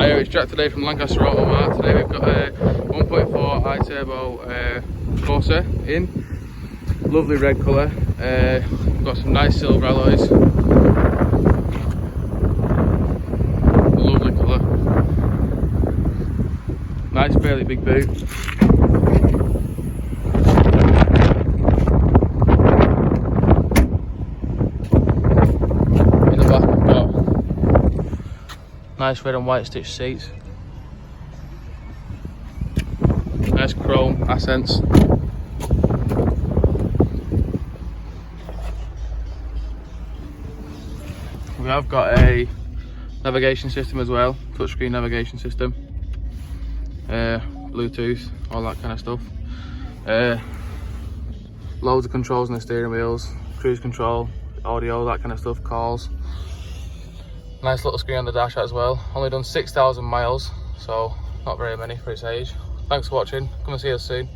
It's Jack today from Lancaster Automart. Today we've got a 1.4i turbo Corsa in. Lovely red colour. We've got some nice silver alloys. Lovely colour. Nice fairly big boot. In the back we've got nice red and white stitched seats. Nice chrome accents. We have got a navigation system as well, touchscreen navigation system, Bluetooth, all that kind of stuff. Loads of controls on the steering wheels, cruise control, audio, that kind of stuff, calls. Nice little screen on the dash as well. Only done 6,000 miles, so not very many for its age. Thanks for watching, come and see us soon.